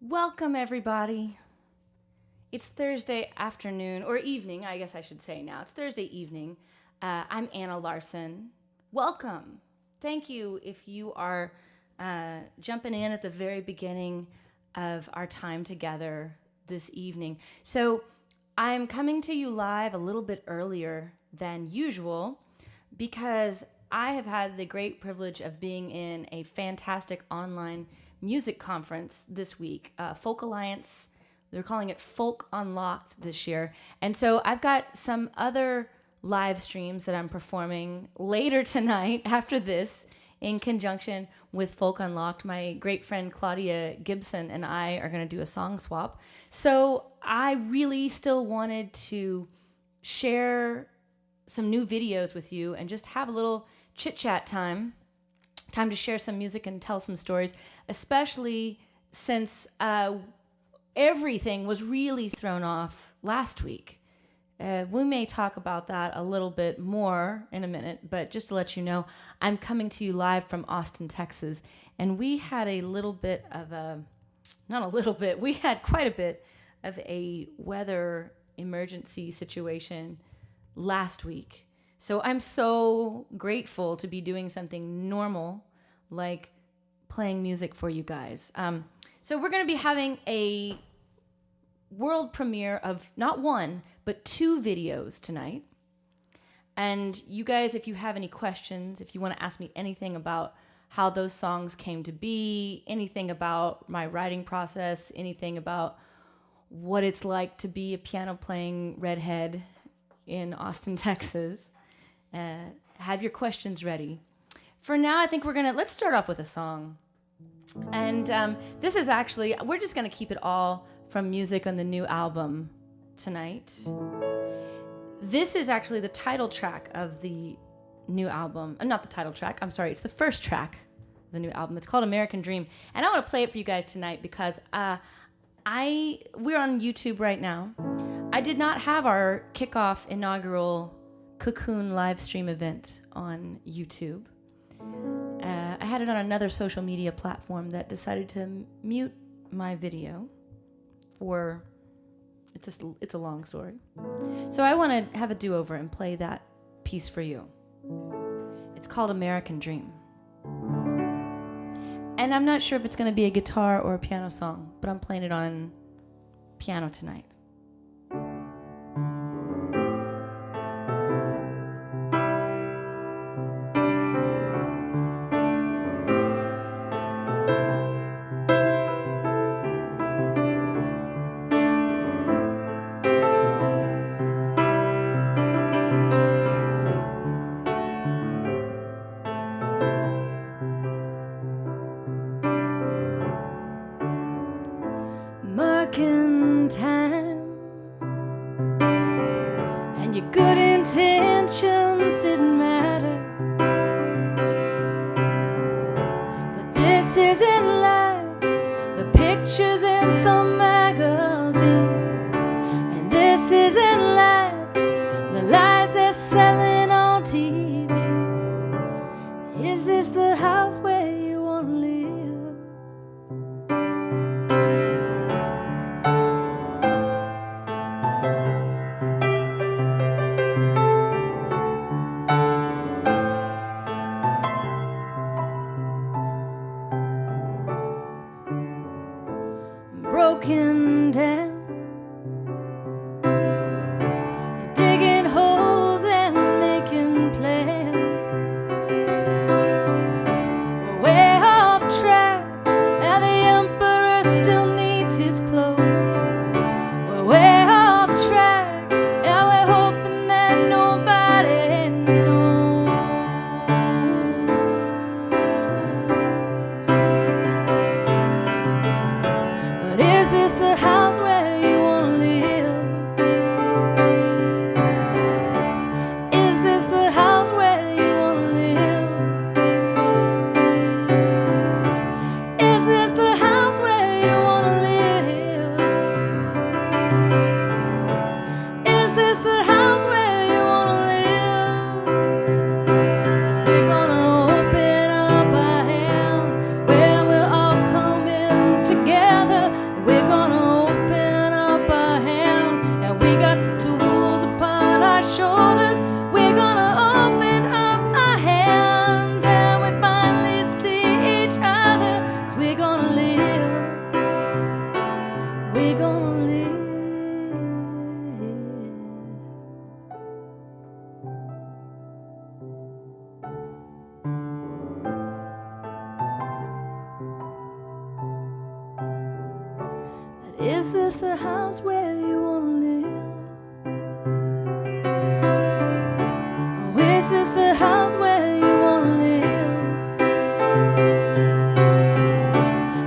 Welcome, everybody. It's Thursday afternoon, or evening, I guess I should say now. It's Thursday evening. I'm Anna Larson. Welcome. Thank you if you are jumping in at the very beginning of our time together this evening. So I'm coming to you live a little bit earlier than usual because I have had the great privilege of being in a fantastic online music conference this week, Folk Alliance. They're calling it Folk Unlocked this year. And so I've got some other live streams that I'm performing later tonight after this in conjunction with Folk Unlocked. My great friend Claudia Gibson and I are going to do a song swap. So I really still wanted to share some new videos with you and just have a little chit-chat time to share some music and tell some stories, especially since everything was really thrown off last week. We may talk about that a little bit more in a minute, but just to let you know, I'm coming to you live from Austin, Texas, and we had a little bit of we had quite a bit of a weather emergency situation last week. So I'm so grateful to be doing something normal, like playing music for you guys. So we're going to be having a world premiere of not one, but two videos tonight. And you guys, if you have any questions, if you want to ask me anything about how those songs came to be, anything about my writing process, anything about what it's like to be a piano playing redhead in Austin, Texas, have your questions ready. For now, I think let's start off with a song. And this is actually, we're just going to keep it all from music on the new album tonight. This is actually the title track of the new album. Not the title track, I'm sorry, it's the first track of the new album. It's called American Dream. And I want to play it for you guys tonight because we're on YouTube right now. I did not have our kickoff inaugural Cocoon live stream event on YouTube. I had it on another social media platform that decided to mute my video for, it's a long story. So I want to have a do-over and play that piece for you. It's called American Dream. And I'm not sure if it's going to be a guitar or a piano song, but I'm playing it on piano tonight. Marking time, and your good intentions didn't matter, but this isn't like the pictures in some magazine, and this isn't like the lies they're selling on TV. Is this the house where you want to live? this the house where you wanna live? Oh, is this the house where you wanna live?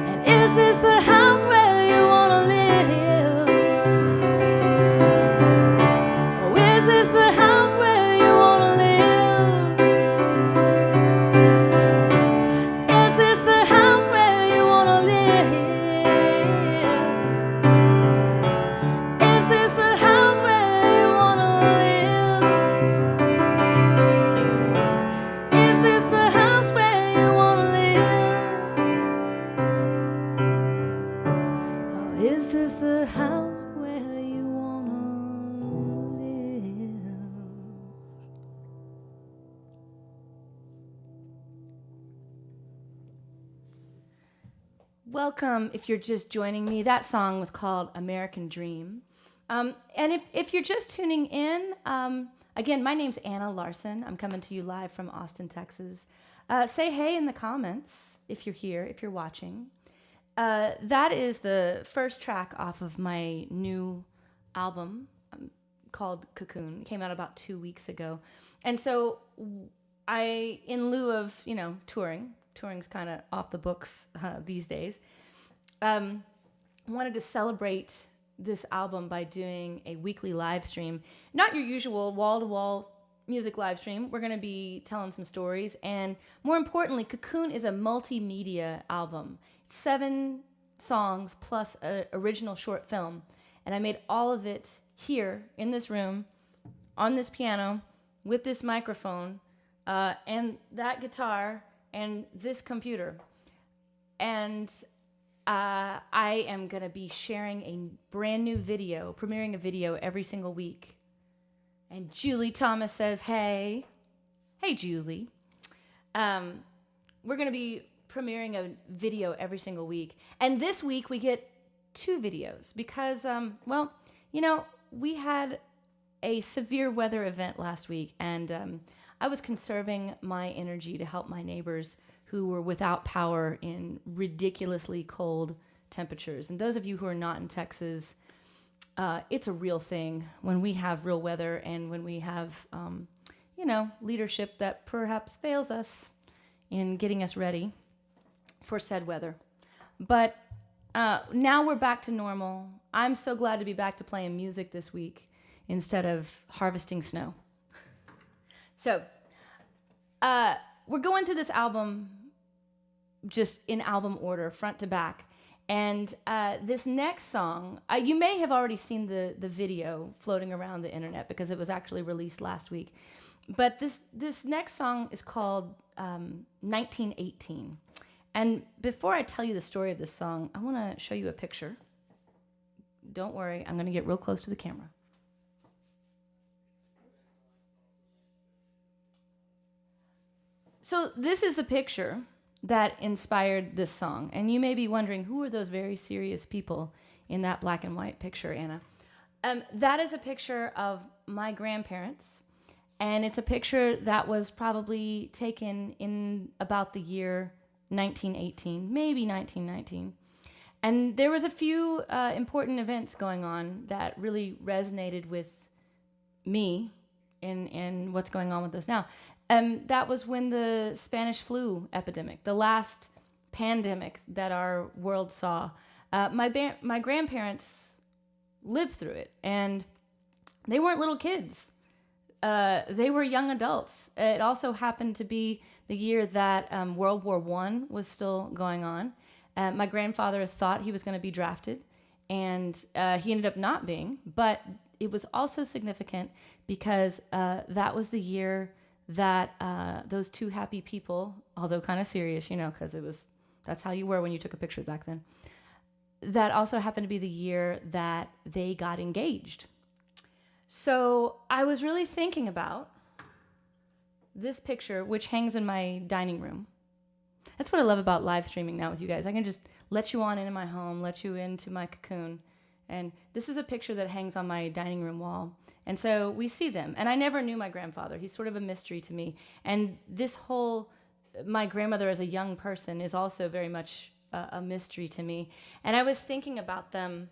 And is this the house where you wanna live? Oh, is this the house where you wanna live? Is this the house where you wanna live? Is this the house where you wanna live? Is this the house where you wanna live? Oh, is this the house where you wanna live? Welcome, if you're just joining me. That song was called American Dream. And if you're just tuning in, again, my name's Anna Larson. I'm coming to you live from Austin, Texas. Say hey in the comments if you're here, if you're watching. That is the first track off of my new album called Cocoon. It came out about 2 weeks ago. And so I, in lieu of, touring's kind of off the books these days, wanted to celebrate this album by doing a weekly live stream. Not your usual wall-to-wall music live stream. We're going to be telling some stories. And more importantly, Cocoon is a multimedia album. 7 songs plus an original short film. And I made all of it here in this room, on this piano, with this microphone, and that guitar, and this computer. And I am going to be sharing a brand new video, premiering a video every single week. And Julie Thomas says, hey. Hey, Julie. We're going to be premiering a video every single week. And this week we get 2 videos because, we had a severe weather event last week, and I was conserving my energy to help my neighbors who were without power in ridiculously cold temperatures. And those of you who are not in Texas, it's a real thing when we have real weather and when we have, leadership that perhaps fails us in getting us ready for said weather. But now we're back to normal. I'm so glad to be back to playing music this week instead of harvesting snow. So, we're going through this album just in album order, front to back. And this next song, you may have already seen the video floating around the internet because it was actually released last week. But this next song is called 1918. And before I tell you the story of this song, I want to show you a picture. Don't worry, I'm going to get real close to the camera. So this is the picture that inspired this song. And you may be wondering, who are those very serious people in that black and white picture, Anna? That is a picture of my grandparents. And it's a picture that was probably taken in about the year 1918, maybe 1919. And there was a few important events going on that really resonated with me in what's going on with us now. That was when the Spanish flu epidemic, the last pandemic that our world saw, my grandparents lived through it, and they weren't little kids. They were young adults. It also happened to be the year that World War I was still going on. My grandfather thought he was going to be drafted, and he ended up not being, but it was also significant because that was the year that those 2 happy people, although kind of serious, because that's how you were when you took a picture back then, that also happened to be the year that they got engaged. So I was really thinking about this picture, which hangs in my dining room. That's what I love about live streaming now with you guys. I can just let you on into my home, let you into my cocoon. And this is a picture that hangs on my dining room wall. And so we see them. And I never knew my grandfather. He's sort of a mystery to me. And my grandmother as a young person is also very much a mystery to me. And I was thinking about them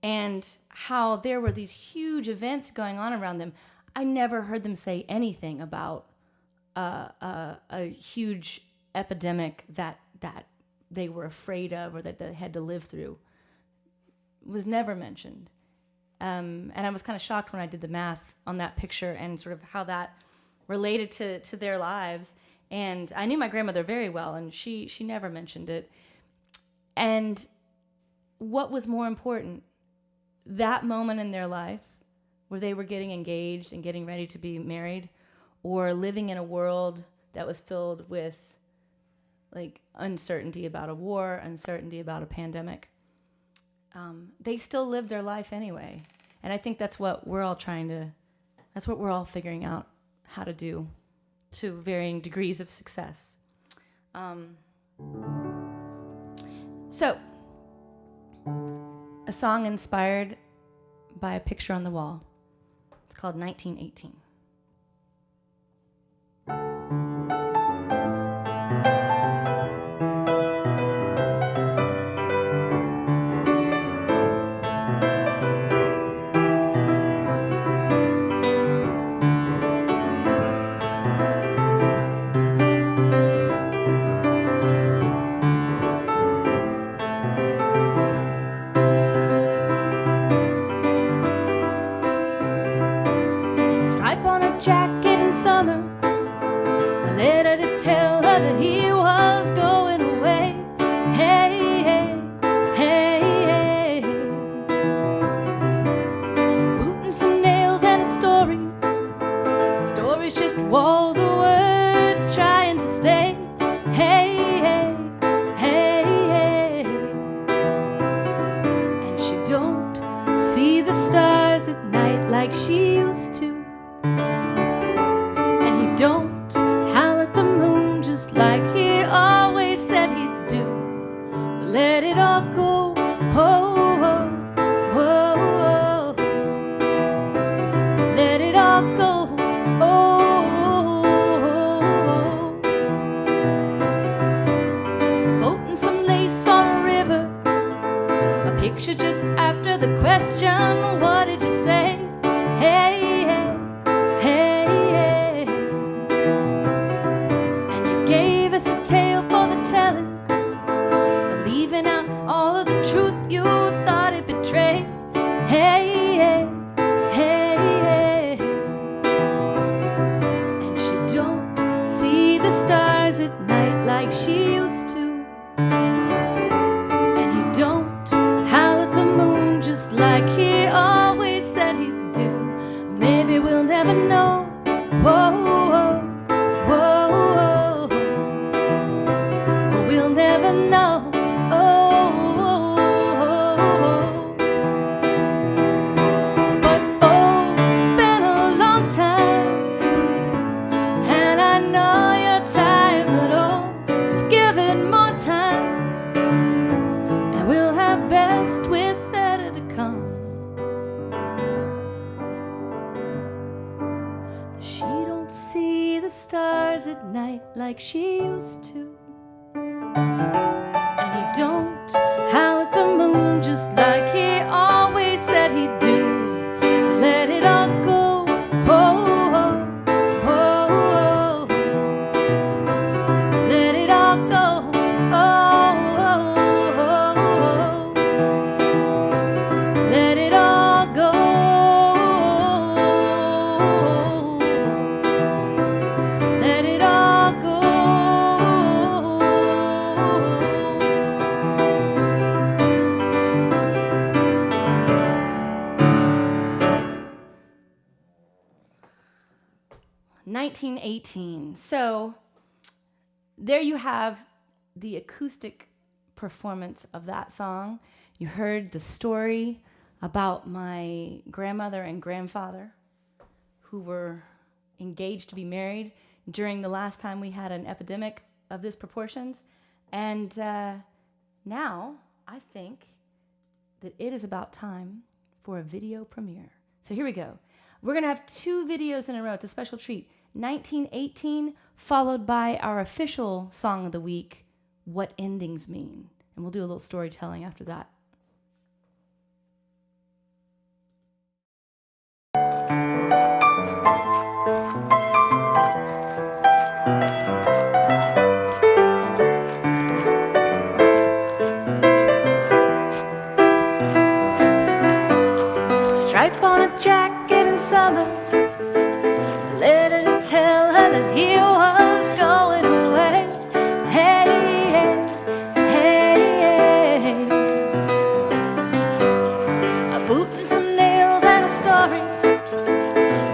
and how there were these huge events going on around them. I never heard them say anything about a huge epidemic that they were afraid of or that they had to live through. It was never mentioned. And I was kind of shocked when I did the math on that picture and sort of how that related to their lives. And I knew my grandmother very well, and she never mentioned it. And what was more important, that moment in their life where they were getting engaged and getting ready to be married, or living in a world that was filled with like uncertainty about a war, uncertainty about a pandemic. They still lived their life anyway. And I think that's what we're all figuring out how to do to varying degrees of success. So, a song inspired by a picture on the wall. It's called 1918. Stripe on her jacket in summer, a letter to tell her that he was going away. Hey, hey, hey, hey. Boot and some nails and a story. The story's just walls of words trying to stay. Hey, hey, hey, hey. And she don't see the stars at night like she used to. And he don't howl at the moon just like he always said he'd do. So let it all go, oh, oh, oh, oh. Let it all go, oh, oh, oh. A boat and some lace on a river, a picture just after the question, what did you say? Hey, hey, hey, hey. And you gave us a tale for the telling, leaving out all of the truth you thought it betrayed. Hey, hey, hey, hey. And she don't see the stars at night like she used to. And he don't howl at the moon just like he always said he'd do. Maybe we'll never know. Whoa, whoa, whoa, whoa. We'll never know. Oh, oh, oh, oh. But oh, it's been a long time, and I know you're tired, but oh, just give it more time, and we'll have best with better to come. But she don't see the stars at night like she used to. And he don't howl at the moon just like he always said he'd do. So let it all go, oh, oh, oh, oh. Let it all go, oh, oh, oh, oh. Let it all go. Let it all go. 1918. So there you have the acoustic performance of that song. You heard the story about my grandmother and grandfather who were engaged to be married during the last time we had an epidemic of this proportions. And now I think that it is about time for a video premiere. So here we go. We're going to have 2 videos in a row. It's a special treat. 1918, followed by our official song of the week, What Endings Mean. And we'll do a little storytelling after that. stripe on a jacket in summer, letting it tell her that he was going away. Hey, hey, hey, hey. A boot and some nails and a story.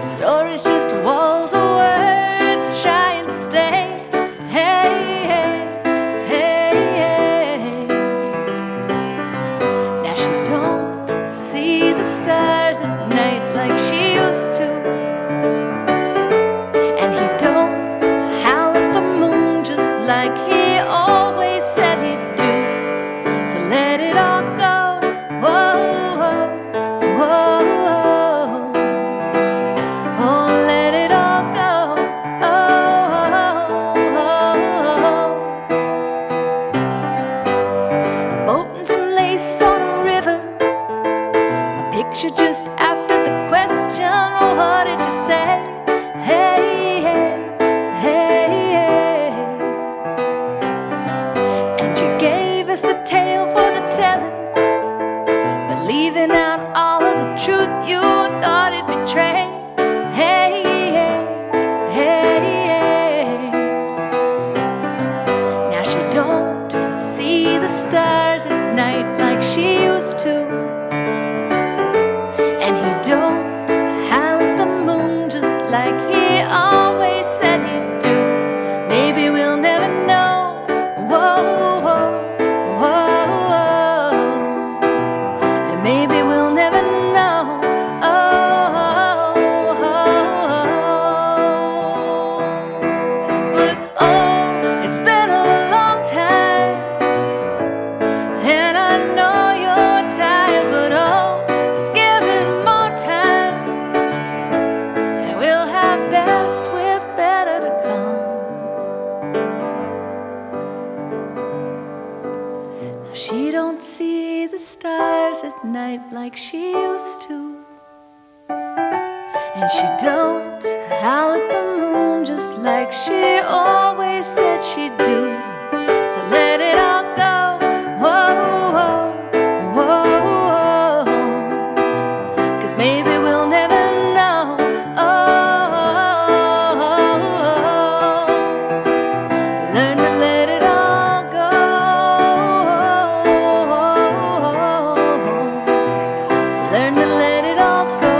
The story's just walls of words trying to stay. Hey, hey, hey, hey. Now she don't see the stars at night like she used to. And he don't howl at the moon just like he always said he'd do. So let it all go. Whoa, whoa, whoa, whoa. Oh, let it all go. Oh, oh, oh, oh. A boat and some lace on a river. A picture just after the question. Oh, what did you say? Hey, hey, hey, hey. And you gave us the tale for the telling, but leaving out all of the truth you thought it'd betray. Hey, hey, hey, hey. Now she don't see the stars at night like she used to. And he don't howl at the moon just like he always said he'd do. Maybe we'll never know. Whoa, whoa, whoa, whoa. And maybe we'll never know. Oh, oh, oh, oh. But oh, it's been a long time, and I know you're tired, but oh, just give it more time, and we'll have best with better to come. Now she don't see the stars at night like she used to, and she don't howl at the moon just like she always said she'd do. So let it all go. Whoa, whoa, whoa, whoa. 'Cause maybe we'll never know. Oh, oh, oh. Learn to let it all go. Learn to let it all go.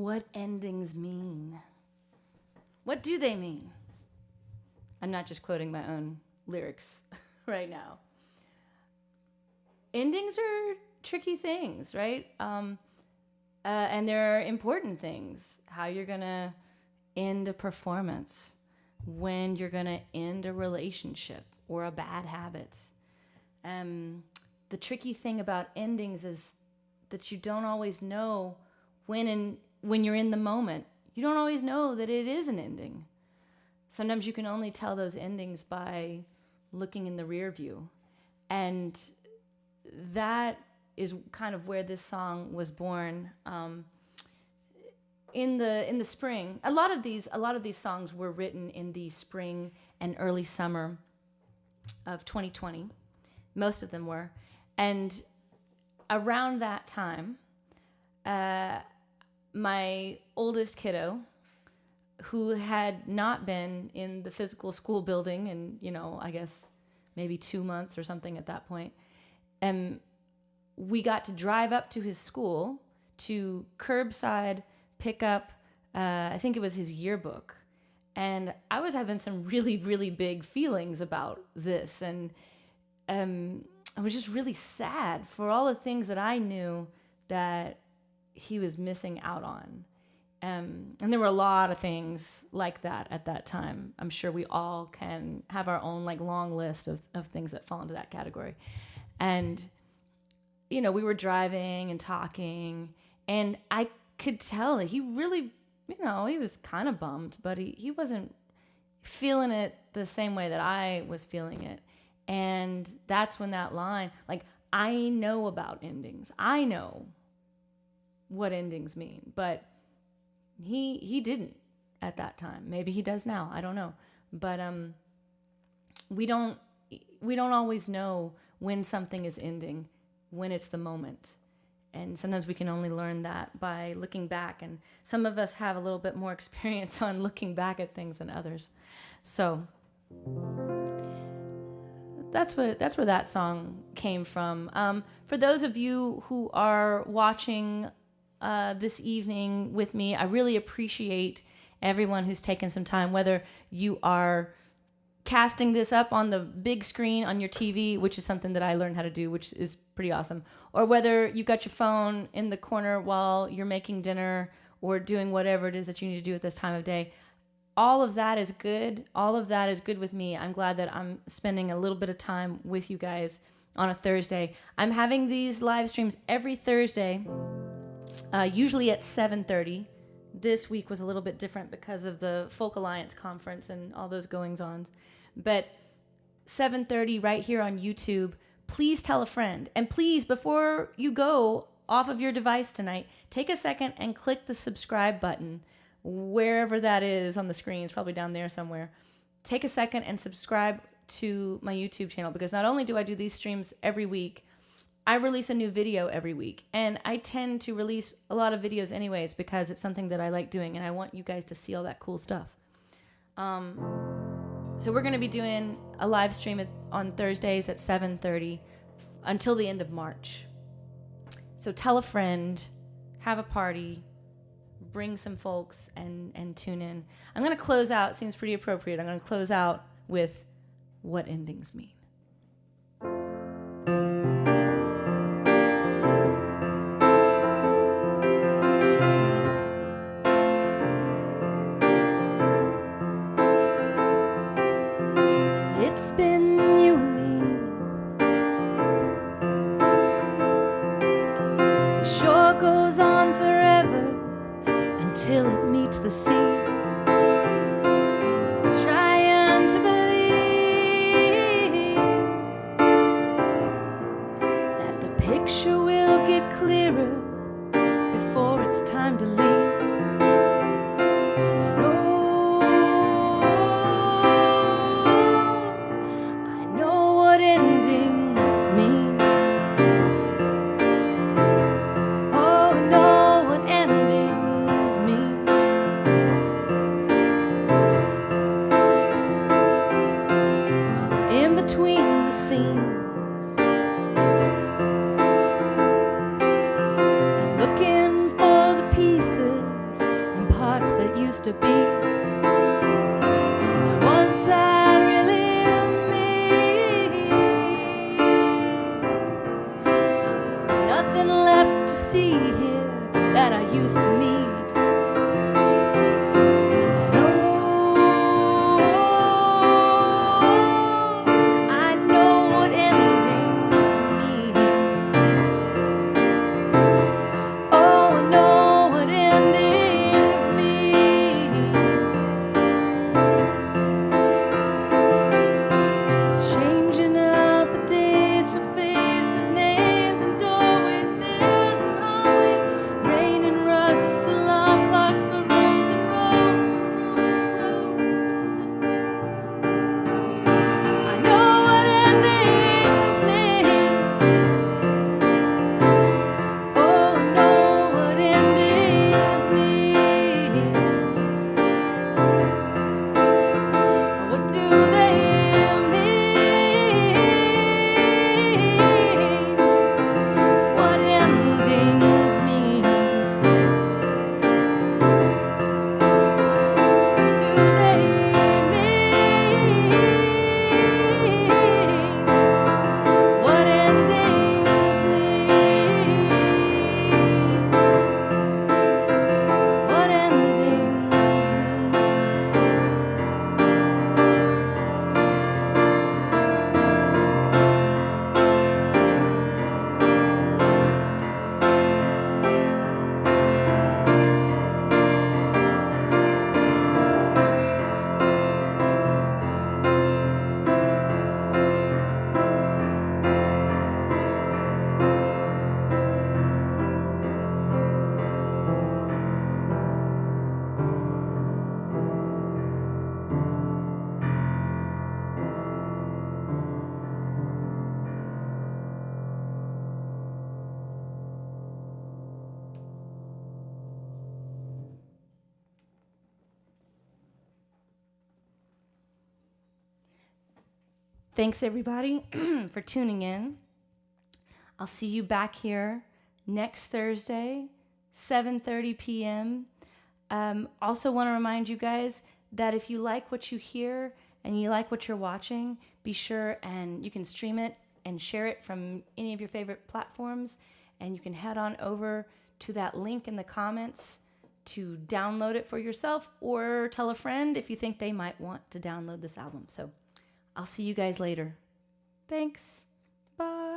what endings mean. What do they mean? I'm not just quoting my own lyrics right now. Endings are tricky things, right? And they're important things. How you're going to end a performance, when you're going to end a relationship or a bad habit. The tricky thing about endings is that you don't always know when you're in the moment. You don't always know that it is an ending. Sometimes you can only tell those endings by looking in the rear view. And that is kind of where this song was born. In the spring, a lot of these songs were written in the spring and early summer of 2020. Most of them were. And around that time, my oldest kiddo, who had not been in the physical school building in, I guess maybe 2 months or something at that point, we got to drive up to his school to curbside pick up, I think it was his yearbook. And I was having some really, really big feelings about this. And I was just really sad for all the things that I knew that he was missing out on. And there were a lot of things like that at that time. I'm sure we all can have our own long list of things that fall into that category. And, we were driving and talking, and I could tell that he really, he was kind of bummed, but he wasn't feeling it the same way that I was feeling it. And that's when that line, I know about endings. I know what endings mean, but he didn't at that time. Maybe he does now. I don't know. But we don't always know when something is ending, when it's the moment. And sometimes we can only learn that by looking back. And some of us have a little bit more experience on looking back at things than others. So that's where that song came from. For those of you who are watching this evening with me, I really appreciate everyone who's taken some time, whether you are casting this up on the big screen on your TV, which is something that I learned how to do, which is pretty awesome, or whether you got your phone in the corner while you're making dinner or doing whatever it is that you need to do at this time of day. All of that is good. All of that is good with me. I'm glad that I'm spending a little bit of time with you guys on a Thursday. I'm having these live streams every Thursday, usually at 7:30. This week was a little bit different because of the Folk Alliance conference and all those goings-ons. But 7:30 right here on YouTube. Please tell a friend. And please, before you go off of your device tonight, take a second and click the subscribe button, wherever that is on the screen. It's probably down there somewhere. Take a second and subscribe to my YouTube channel, because not only do I do these streams every week, I release a new video every week. And I tend to release a lot of videos anyways, because it's something that I like doing, and I want you guys to see all that cool stuff. So we're going to be doing a live stream on Thursdays at 7:30 until the end of March. So tell a friend, have a party, bring some folks, and tune in. I'm going to close out, seems pretty appropriate, I'm going to close out with what endings mean. It's been you and me. The shore goes on forever until it meets the sea. Trying to believe that the picture will get clearer before it's time to leave. Looking for the pieces used to need. And I know what endings mean. Oh, I know what endings mean. Changing out the days for faces, names, and doorways, stairs and hallways, rain and rust, alarm clocks for rooms and roads, rooms and roads. I know what endings mean. Oh, I know what endings mean. What do they mean? What endings mean? What do they mean? What endings mean? What endings mean? Thanks, everybody, for tuning in. I'll see you back here next Thursday, 7:30 p.m. Also want to remind you guys that if you like what you hear and you like what you're watching, be sure and you can stream it and share it from any of your favorite platforms. And you can head on over to that link in the comments to download it for yourself or tell a friend if you think they might want to download this album. So I'll see you guys later. Thanks. Bye.